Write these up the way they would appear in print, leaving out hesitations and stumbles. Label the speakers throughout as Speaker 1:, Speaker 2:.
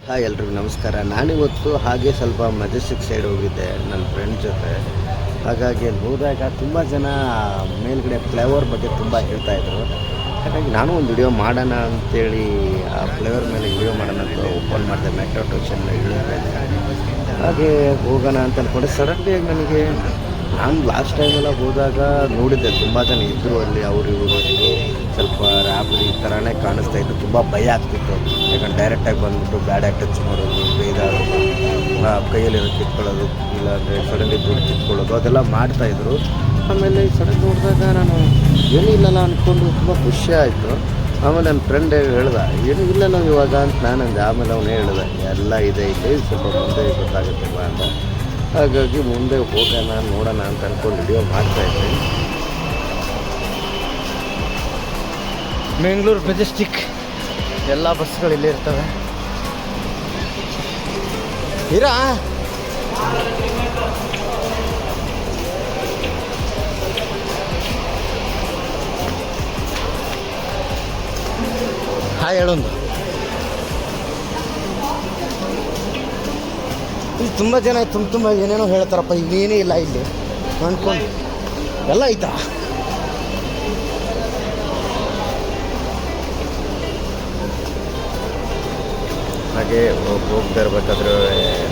Speaker 1: Hi ಎಲ್ರಿಗೂ ನಮಸ್ಕಾರ. ನಾನಿವತ್ತು ಹಾಗೆ ಸ್ವಲ್ಪ ಮೆಜೆಸ್ಟಿಕ್ ಸೈಡ್ ಹೋಗಿದ್ದೆ ನನ್ನ ಫ್ರೆಂಡ್ ಜೊತೆ. ಹಾಗಾಗಿ ಅಲ್ಲಿ ಹೋದಾಗ ತುಂಬ ಜನ ಮೇಲ್ಗಡೆ ಫ್ಲೇವರ್ ಬಗ್ಗೆ ತುಂಬ ಹೇಳ್ತಾಯಿದ್ರು. ಹಾಗಾಗಿ ನಾನು ಒಂದು ವಿಡಿಯೋ ಮಾಡೋಣ ಅಂತೇಳಿ ಆ ಫ್ಲೇವರ್ ಮೇಲೆ ವಿಡಿಯೋ ಮಾಡೋಣ ಅಂತ ಓಪನ್ ಮಾಡಿದೆ. ಮೆಟ್ರೋ ಸ್ಟೇಷನ್ನ ಇಳಿದ್ರೆ ಹಾಗೆ ಹೋಗೋಣ ಅಂತ ಅಂದ್ಕೊಂಡೆ. ಸಡನ್ಲಿಯಾಗಿ ನನಗೆ ನಾನು ಲಾಸ್ಟ್ ಟೈಮೆಲ್ಲ ಹೋದಾಗ ನೋಡಿದ್ದೆ ತುಂಬ ಜನ ಇದ್ದರು ಅಲ್ಲಿ. ಅವರು ಇವರು ಸ್ವಲ್ಪ ರಾಬರಿ ಈ ಥರನೇ ಕಾಣಿಸ್ತಾ ಇತ್ತು. ತುಂಬ ಭಯ ಆಗ್ತಿತ್ತು. ಯಾಕಂದ್ರೆ ಡೈರೆಕ್ಟಾಗಿ ಬಂದುಬಿಟ್ಟು ಬ್ಯಾಡ್ ಆಗಿ ಟಚ್ ಮಾಡೋದು, ಬೇಯ್ದಾಡೋದು, ಕೈಯಲ್ಲಿರೋ ಕಿತ್ಕೊಳ್ಳೋದು, ಇಲ್ಲಾಂದರೆ ಸಡನ್ಲಿ ದುಡ್ಡು ಕಿತ್ಕೊಳ್ಳೋದು ಅದೆಲ್ಲ ಮಾಡ್ತಾಯಿದ್ರು. ಆಮೇಲೆ ಸಡನ್ ನೋಡಿದಾಗ ನಾನು ಏನೂ ಇಲ್ಲಲ್ಲ ಅಂದ್ಕೊಂಡು ತುಂಬ ಖುಷಿ ಆಯಿತು. ಆಮೇಲೆ ನನ್ನ ಫ್ರೆಂಡ್ ಹೇಳ್ದೆ ಏನೂ ಇಲ್ಲಲ್ಲ ಇವಾಗ ಅಂತ ನಾನು ಅಂದೆ. ಆಮೇಲೆ ಅವನೇ ಹೇಳ್ದೆ ಎಲ್ಲ ಇದೆ ಇಲ್ಲಿ, ಸ್ವಲ್ಪ ಮುಂದೆ ಗೊತ್ತಾಗುತ್ತಿಲ್ಲ ಅಂತ. ಹಾಗಾಗಿ ಮುಂದೆ ಹೋಗೋಣ ನೋಡೋಣ ಅಂತ ಅಂದ್ಕೊಂಡು ವಿಡಿಯೋ ಮಾಡ್ತಾಯಿದ್ದೆ. ಬೆಂಗಳೂರು ಮೆಜೆಸ್ಟಿಕ್ ಎಲ್ಲ ಬಸ್ಗಳು ಇಲ್ಲೇ ಇರ್ತವೆ. ಇರಾ ಹಾಯ್ ಹೇಳೊಂದು. ಇಲ್ಲಿ ತುಂಬ ಜನ ತುಂಬ ಏನೇನೋ ಹೇಳ್ತಾರಪ್ಪ. ಇಲ್ಲೇನೇ ಇಲ್ಲ ಇಲ್ಲಿ ಅಂದ್ಕೊಂಡು ಎಲ್ಲ ಐತಾ. ಹಾಗೆ ಹೋಗ್ತಾ ಇರ್ಬೇಕಾದ್ರೆ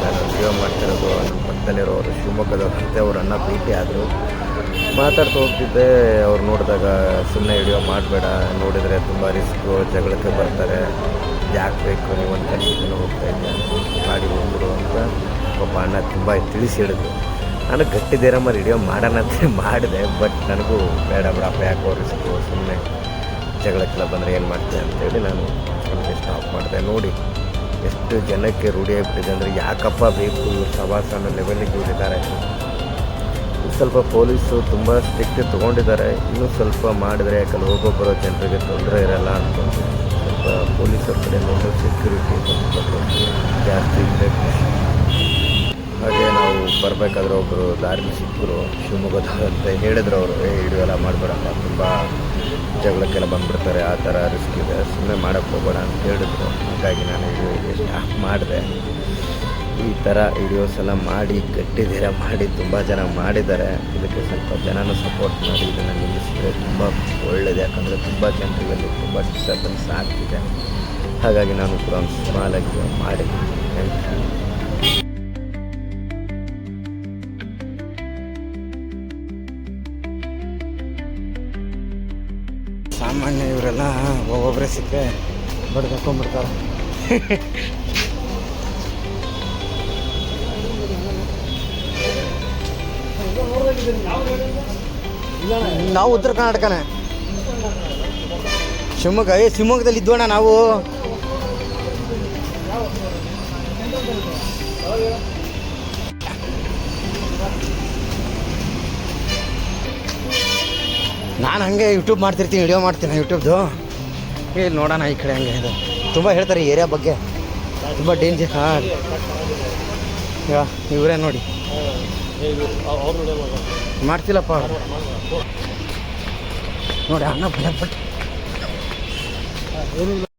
Speaker 1: ನಾನು ವಿಡಿಯೋ ಮಾಡ್ತಿರೋದು ನಮ್ಮ ಪಕ್ಕದಲ್ಲಿರೋರು ಶಿವಮೊಗ್ಗದವ್ರು ಅಂತೆ. ಅವರನ್ನು ಭೇಟಿ ಆದರು. ಮಾತಾಡ್ತಾ ಹೋಗ್ತಿದ್ದೆ. ಅವ್ರು ನೋಡಿದಾಗ ಸುಮ್ಮನೆ ವಿಡಿಯೋ ಮಾಡಬೇಡ, ನೋಡಿದರೆ ತುಂಬ ರಿಸ್ಕು, ಜಗಳಕ್ಕೆ ಬರ್ತಾರೆ, ಯಾಕೆ ಬೇಕು ನೀವು ಒಂದು ಕನ್ಫ್ಯೂಷನ್ ಹೋಗ್ತಾ ಇದ್ದೆ, ಮಾಡಿ ಹೋಗ್ಬಿಡು ಅಂತ ಪಾಪ ಅಣ್ಣ ತುಂಬ ತಿಳಿಸಿ ಹೇಳಿದ್ರು. ನಾನು ಗಟ್ಟಿದ್ದೀರಮ್ಮ ವಿಡಿಯೋ ಮಾಡೋಣ ಅಂತ ಮಾಡಿದೆ. ಬಟ್ ನನಗೂ ಬೇಡ ಬಿಡಪ್ಪ, ಯಾಕೋ ರಿಸ್ಕು, ಸುಮ್ಮನೆ ಜಗಳಕ್ಕೆಲ್ಲ ಬಂದರೆ ಏನು ಮಾಡ್ತೀನಿ ಅಂತೇಳಿ ನಾನು ನನಗೆ ಸ್ಟಾಪ್ ಮಾಡಿದೆ. ನೋಡಿ ಎಷ್ಟು ಜನಕ್ಕೆ ರೂಢಿ ಆಗಿಬಿಟ್ಟಿದೆ ಅಂದರೆ ಯಾಕಪ್ಪ ಬೇಕು ಇವ್ರು ಸವಾಸ ಅನ್ನೋ ಲೆವೆಲಿಗೆ ಇವ್ರಿದ್ದಾರೆ. ಸ್ವಲ್ಪ ಪೊಲೀಸು ತುಂಬ ಸ್ಟ್ರಿಕ್ಟ್ ತೊಗೊಂಡಿದ್ದಾರೆ. ಇನ್ನೂ ಸ್ವಲ್ಪ ಮಾಡಿದರೆ ಯಾಕಂದ್ರೆ ಹೋಗೋಬ್ಬರೋ ಜನರಿಗೆ ತೊಂದರೆ ಇರೋಲ್ಲ ಅಂದ್ಕೊಂಡು ಸ್ವಲ್ಪ ಪೊಲೀಸರ ಕಡೆ ನೋಡೋ ಸೆಕ್ಯೂರಿಟಿ ಜಾಸ್ತಿ ಇದೆ. ಹಾಗೆ ನಾವು ಬರಬೇಕಾದ್ರೆ ಒಬ್ಬರು ದಾರಿ ಸಿಕ್ಕರು, ಶಿವಮೊಗ್ಗದವ್ರು ಅಂತ ಹೇಳಿದ್ರು. ಅವರು ವಿಡಿಯೋ ಎಲ್ಲ ಮಾಡಬೇಡಪ್ಪ, ತುಂಬ ಜಗಳಕ್ಕೆಲ್ಲ ಬಂದುಬಿಡ್ತಾರೆ, ಆ ಥರ ರಿಸ್ಕ್ ಇದೆ, ಸುಮ್ಮನೆ ಮಾಡೋಕ್ಕೆ ಹೋಗಬೇಡ ಅಂತ ಹೇಳಿದ್ರು. ಹಾಗಾಗಿ ನಾನು ವಿಡಿಯೋ ಸ್ಟಾಪ್ ಮಾಡಿದೆ. ಈ ಥರ ವಿಡಿಯೋಸ್ ಎಲ್ಲ ಮಾಡಿ ಗಟ್ಟಿದ್ದೀರ ಮಾಡಿ ತುಂಬ ಜನ ಮಾಡಿದ್ದಾರೆ. ಇದಕ್ಕೆ ಸ್ವಲ್ಪ ಜನನೂ ಸಪೋರ್ಟ್ ಮಾಡಿ ಇದನ್ನು ನಿಲ್ಲಿಸಿದ್ರೆ ತುಂಬ ಒಳ್ಳೆಯದು. ಯಾಕಂದರೆ ತುಂಬ ಜನರಿಗೆ ತುಂಬ ಡಿಸ್ಟರ್ಬೆನ್ಸ್ ಆಗ್ತಿದೆ. ಹಾಗಾಗಿ ನಾನು ಕೂಡ ಒಂದು ಸ್ಮಾಲಾಗಿ ಮಾಡಿದ್ದೀನಿ. ಸಾಮಾನ್ಯ ಇವರೆಲ್ಲ ಒಬ್ಬೊಬ್ಬರೇ ಸಿಕ್ಕರೆ ಬಡ್ಕೊಂಡ್ಬಿಡ್ತಾರೆ. ನಾವು ಉತ್ತರ ಕರ್ನಾಟಕನೇ, ಶಿವಮೊಗ್ಗ. ಶಿವಮೊಗ್ಗದಲ್ಲಿ ಇದ್ದೋಣ ನಾವು. ನಾನು ಹಾಗೆ ಯೂಟ್ಯೂಬ್ ಮಾಡ್ತಿರ್ತೀನಿ, ವಿಡಿಯೋ ಮಾಡ್ತೀನಿ ಯೂಟ್ಯೂಬ್ದು. ಇಲ್ಲಿ ನೋಡೋಣ ಈ ಕಡೆ ಹಂಗೆ ಇದೆ. ತುಂಬ ಹೇಳ್ತಾರೆ ಈ ಏರಿಯಾ ಬಗ್ಗೆ, ತುಂಬ ಡೇಂಜರ್. ಹಾಂ ಇವರೇ ನೋಡಿ ಮಾಡ್ತಿಲ್ಲಪ್ಪ ನೋಡಿ ಅಣ್ಣ ಭಯಪಟ್ಟು